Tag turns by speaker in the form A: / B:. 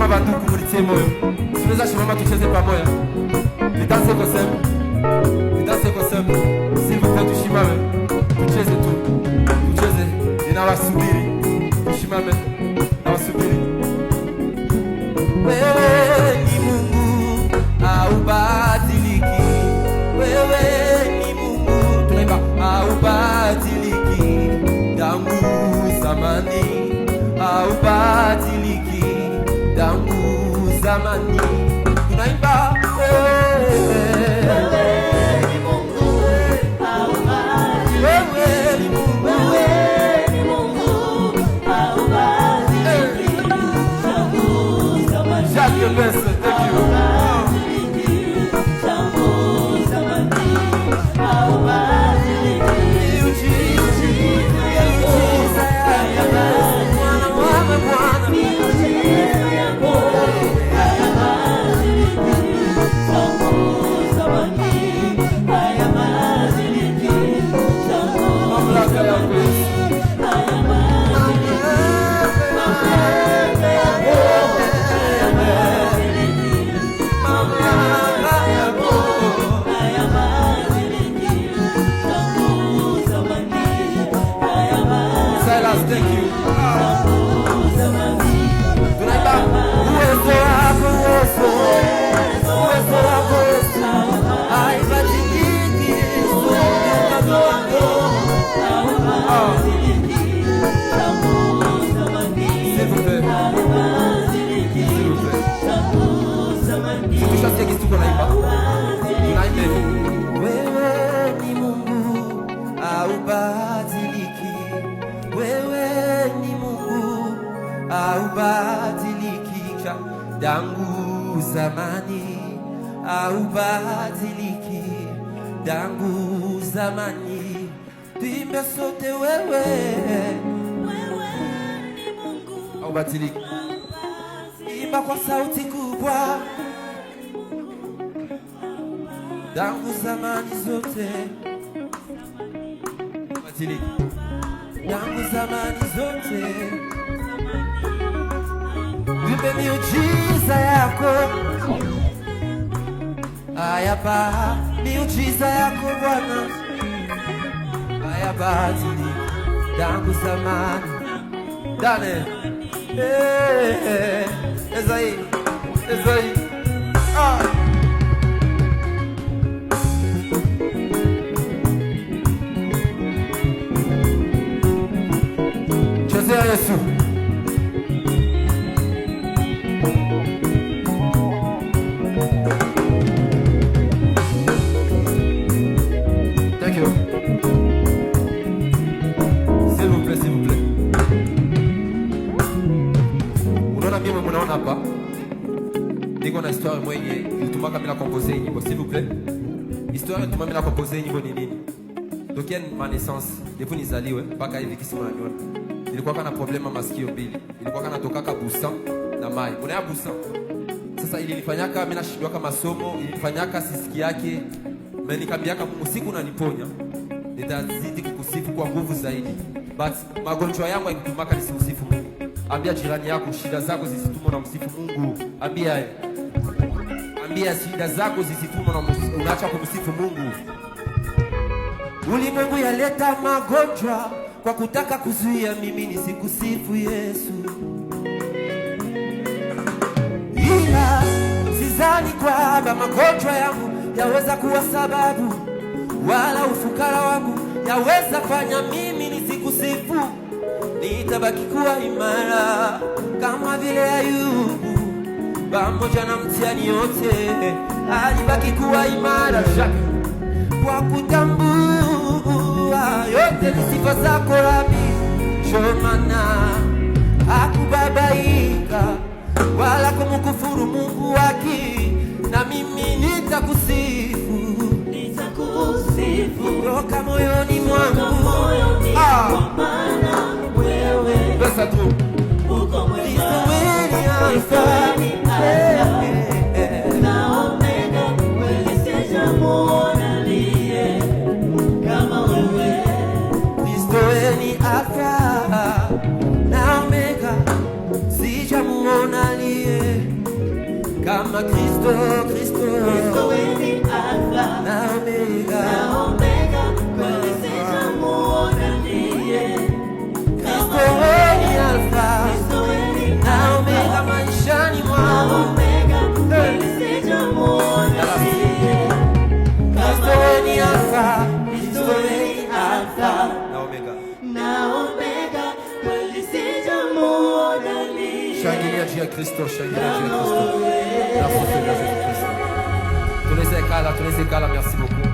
A: kama banduku mulitie moyo. Tunaweza shimama tucheze pamoja. Vidanse kwa sema. Vidanse kwa sema. S'il vous plaît tushimame. Tucheze tu. Tucheze. Ninawasubiri. Tushimame. Nawasubiri. Wewe ni Mungu haubadiliki. Wewe ni Mungu tunaimba haubadiliki. Tangu zamani haubadiliki. Tangu zamani tunaimba wewe ni Mungu haubadiliki. Wewe ni Mungu, wewe ni Mungu haubadiliki. Tangu zamani Jacques Besse, thank you. Thank you. Wewe ni Mungu haubadiliki. Wewe ni Mungu haubadiliki. Tangu zamani haubadiliki. Tangu zamani tuimbe sote wewe. Wewe ni Mungu haubadiliki. Imba kwa sauti kubwa. Tangu zamani zote haubadiliki. Tangu zamani zote vipe miujiza yako. Ayapa miujiza yako Bwana. Hayabadiliki. Tangu zamani Dane Ezai Chezea Yesu. Thank you. S'il vous plaît, s'il vous plaît. Unaona mimi mnaona hapa niko na histoire mwenye ilitumaka mimi na composer nyimbo. S'il vous plaît. Histoire ilitumaka mimi na composer nyimbo ni nini? Tokea ma naissance, depuis nizaliwe mpaka hivi kisi mnaniona. Nilikuwa kana problema masikio mbili. Nilikuwa kana tokaka busan na mai. Kuna busan. Sasa ilinifanyaka mimi nashindwa kama masomo, ilinifanyaka sisiki yake. Mimi nikambiaka Mungu siku unaniponya. Nitazidi kukusifu kwa nguvu zaidi. But magonjwa yangu haikutumaka nisimsifu Mungu. Ambia jirani yako shida zako zisitumwe na msifu Mungu. Ambia shida zako zisitumwe na unaacha kumsifu Mungu. Ulimwengu yaleta magonjwa kwa kutaka kuzuia mimi nisikusifu Yesu. Ila sidhani kwamba magonjwa yangu yaweza kuwa sababu, wala ufukara wangu yaweza fanya mimi nisikusifu. Nitabaki kuwa imara kama vile Ayubu, pamoja na mtihani yote alibaki kuwa imara kwa kutambua yote ni sifa zako Rabi. Shomana hakubabaika wala kumkufuru Mungu wake, na mimi nitakusifu kutoka moyoni mwangu. Maana wewe pesa tu uko mwema, Alfa na Omega, wewe sijamuona aliye kama wewe. Kristo ni Alfa na Omega, sijamuona aliye Sema Kristo, Kristo,
B: Kristo wewe ni Alfa
A: na Omega,
B: na Omega, kweli sijamuona ndiye.
A: Kristo wewe ni Alfa
B: Kristo wewe ni
A: na Omega maishani
B: na
A: mwangu.
B: Omega, kweli sijamuona ndiye.
A: Kristo wewe ni Alfa,
B: Kristo wewe ni Alfa
A: na Omega.
B: na Omega, kweli sijamuona ndiye.
A: Shangilia juu ya Kristo, shangilia juu ya Kristo. Merci Seigneur Jésus-Christ. Tous les éclats, merci beaucoup.